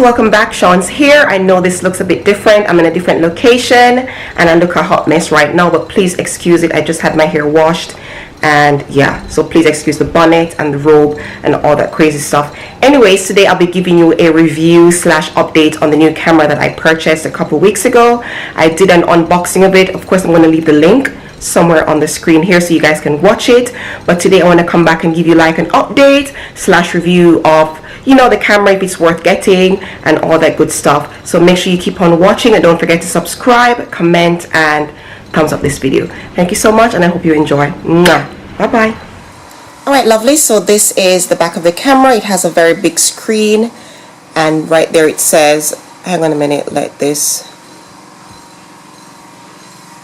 welcome back. Shaunz here. I know this looks a bit different. I'm in a different location and I look a hot mess right now, but please excuse it. I just had my hair washed and yeah, so please excuse the bonnet and the robe and all that crazy stuff. Anyways, today I'll be giving you a review slash update on the new camera that I purchased a couple weeks ago. I did an unboxing of it. Of course, I'm going to leave the link somewhere on the screen here so you guys can watch it, but today I want to come back and give you like an update slash review of, you know, the camera, if it's worth getting and all that good stuff. So make sure you keep on watching and don't forget to subscribe, comment and thumbs up this video. Thank you so much and I hope you enjoy. Bye bye. Alright, lovely. So this is the back of the camera. It has a very big screen and right there it says, hang on a minute, let this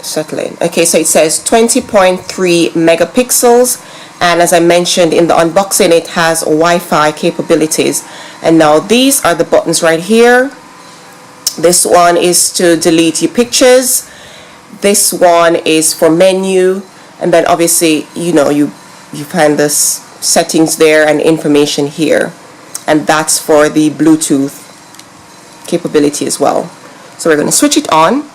settle in. Okay, so it says 20.3 megapixels, and as I mentioned in the unboxing, it has Wi-Fi capabilities. And now these are the buttons right here. This one is to delete your pictures. This one is for menu, and then obviously, you know, you find the settings there and information here, and that's for the Bluetooth capability as well. So we're going to switch it on.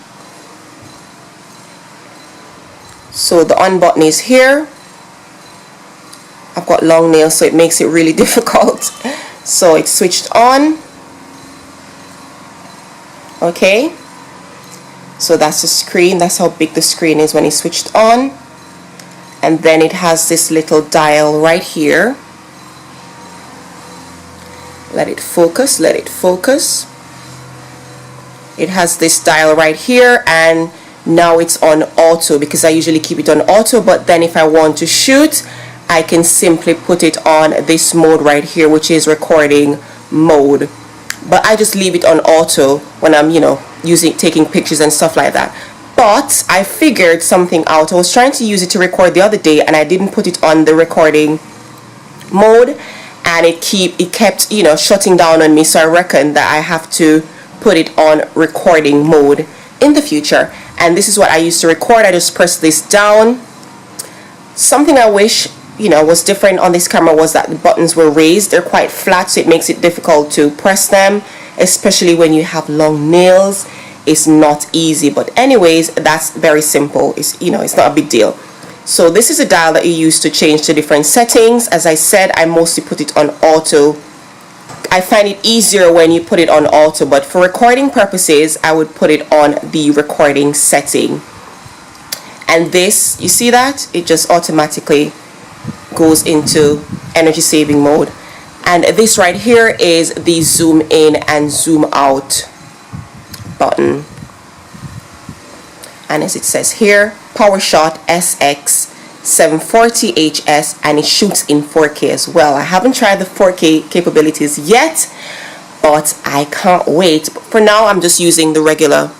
So the on button is here. I've got long nails, so it makes it really difficult. So it's switched on. Okay. So that's the screen. That's how big the screen is when it's switched on. And then it has this little dial right here. Let it focus, let it focus. It has this dial right here, and now it's on auto because I usually keep it on auto, but then if I want to shoot, I can simply put it on this mode right here, which is recording mode. But I just leave it on auto when I'm, you know, taking pictures and stuff like that. But I figured something out. I was trying to use it to record the other day and I didn't put it on the recording mode, and it kept, you know, shutting down on me. So I reckon that I have to put it on recording mode in the future. And this is what I used to record. I just press this down. Something I wish, you know, was different on this camera was that the buttons were raised. They're quite flat, so it makes it difficult to press them, especially when you have long nails. It's not easy, but anyways, that's very simple. It's, you know, it's not a big deal. So this is a dial that you use to change to different settings. As I said, I mostly put it on auto. I find it easier when you put it on auto, but for recording purposes, I would put it on the recording setting. And this, you see that? It just automatically goes into energy saving mode. And this right here is the zoom in and zoom out button. And as it says here, PowerShot SX740 HS, and it shoots in 4K as well. I haven't tried the 4K capabilities yet, but I can't wait. But for now, I'm just using the regular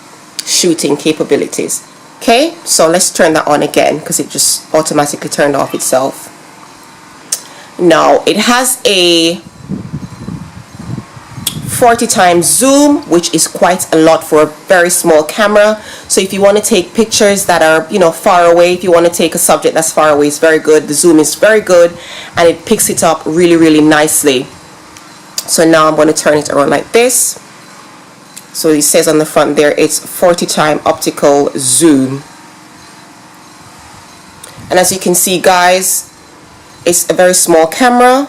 shooting capabilities. Okay, so let's turn that on again because it just automatically turned off itself. Now it has a 40 times zoom, which is quite a lot for a very small camera. So if you want to take pictures that are, you know, far away, if you want to take a subject that's far away, it's very good. The zoom is very good and it picks it up really, really nicely. So now I'm going to turn it around like this. So it says on the front there, it's 40 time optical zoom. And as you can see, guys, it's a very small camera,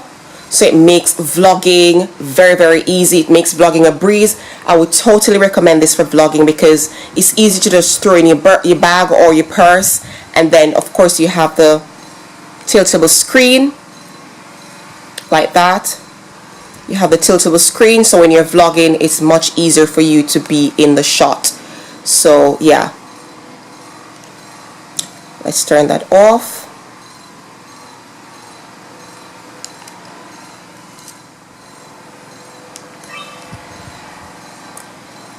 so it makes vlogging very, very easy. It makes vlogging a breeze. I would totally recommend this for vlogging because it's easy to just throw in your bag or your purse. And then, of course, you have the tiltable screen like that. You have the tiltable screen, so when you're vlogging, it's much easier for you to be in the shot. So, yeah. Let's turn that off.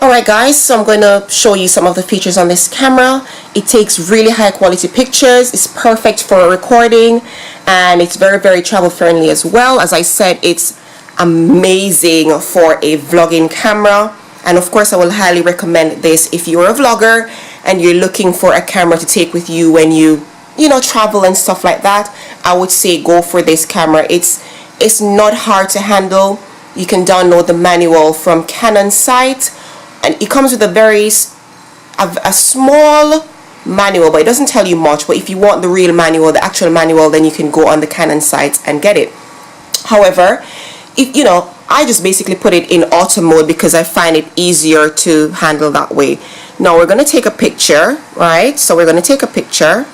Alright guys, so I'm going to show you some of the features on this camera. It takes really high quality pictures. It's perfect for recording and it's very, very travel friendly as well. As I said, it's amazing for a vlogging camera, and of course I will highly recommend this if you're a vlogger and you're looking for a camera to take with you when you know, travel and stuff like that. I would say go for this camera. It's not hard to handle. you can download the manual from Canon site, and it comes with a small manual, but it doesn't tell you much. But if you want the real manual, the actual manual, then you can go on the Canon site and get it. However, if I just basically put it in auto mode because I find it easier to handle that way. Now we're going to take a picture, right? So we're going to take a picture.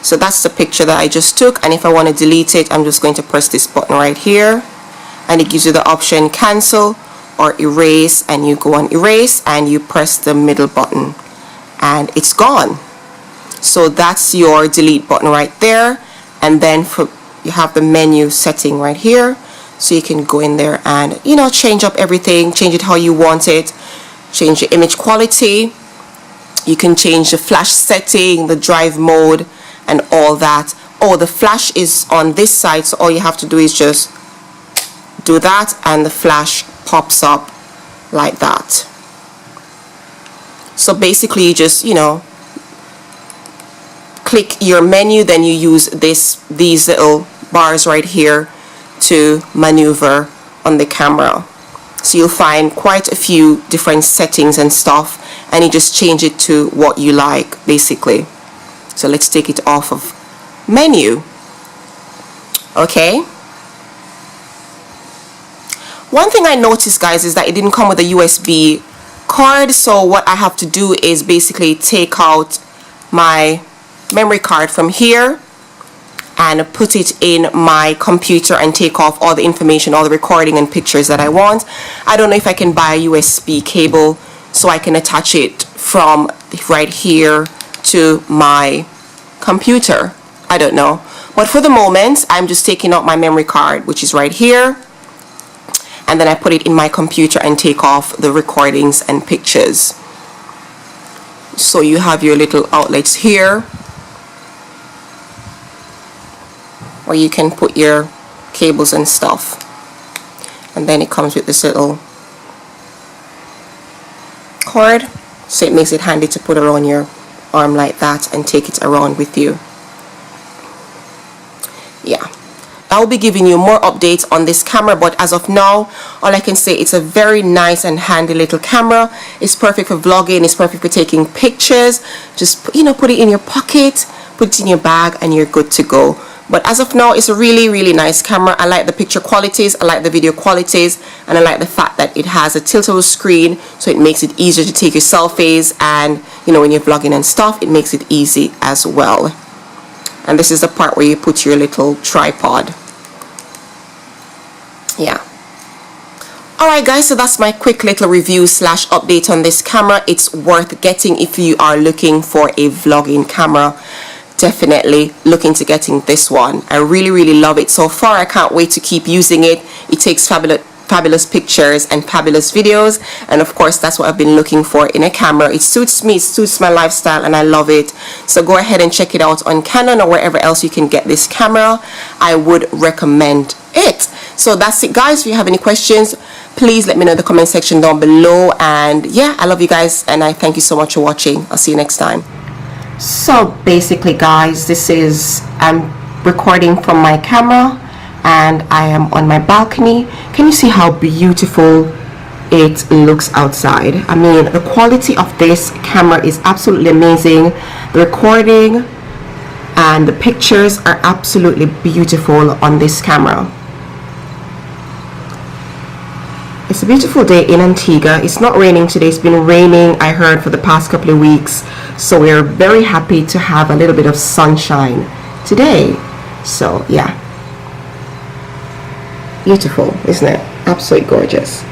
So that's the picture that I just took, and if I want to delete it, I'm just going to press this button right here, and it gives you the option cancel or erase, and you go on erase and you press the middle button and it's gone. So that's your delete button right there. And then you have the menu setting right here, so you can go in there and change up everything, change it how you want it, change the image quality, you can change the flash setting, the drive mode, and all that. Oh, the flash is on this side, so all you have to do is just do that and the flash pops up like that. So basically you just click your menu, then you use these little bars right here to maneuver on the camera. So you'll find quite a few different settings and stuff, and you just change it to what you like basically. So let's take it off of menu. Okay. One thing I noticed, guys, is that it didn't come with a USB card. So what I have to do is basically take out my memory card from here and put it in my computer and take off all the information, all the recording and pictures that I want. I don't know if I can buy a USB cable so I can attach it from right here to my computer. I don't know. But for the moment, I'm just taking out my memory card, which is right here, and then I put it in my computer and take off the recordings and pictures. So you have your little outlets here where you can put your cables and stuff, and then it comes with this little cord, so it makes it handy to put around your arm like that and take it around with you. Yeah, I'll be giving you more updates on this camera, but as of now, all I can say, it's a very nice and handy little camera. It's perfect for vlogging, it's perfect for taking pictures. Just put it in your pocket, put it in your bag, and you're good to go. But as of now, it's a really nice camera. I like the picture qualities, I like the video qualities, and I like the fact that it has a tiltable screen, so it makes it easier to take your selfies, and when you're vlogging and stuff, it makes it easy as well. And this is the part where you put your little tripod. Yeah. Alright guys, so that's my quick little review / update on this camera. It's worth getting if you are looking for a vlogging camera. Definitely looking to getting this one. I really love it so far. I can't wait to keep using it. It takes fabulous pictures and fabulous videos, and of course that's what I've been looking for in a camera. It suits me, it suits my lifestyle, and I love it. So go ahead and check it out on Canon or wherever else you can get this camera. I would recommend it. So that's it guys. If you have any questions, please let me know in the comment section down below, and yeah, I love you guys and I thank you so much for watching. I'll see you next time. So basically guys, I'm recording from my camera and I am on my balcony. Can you see how beautiful it looks outside? I mean, the quality of this camera is absolutely amazing. The recording and the pictures are absolutely beautiful on this camera. It's a beautiful day in Antigua. It's not raining today. It's been raining, I heard, for the past couple of weeks. So we're very happy to have a little bit of sunshine today. So yeah. Beautiful, isn't it? Absolutely gorgeous.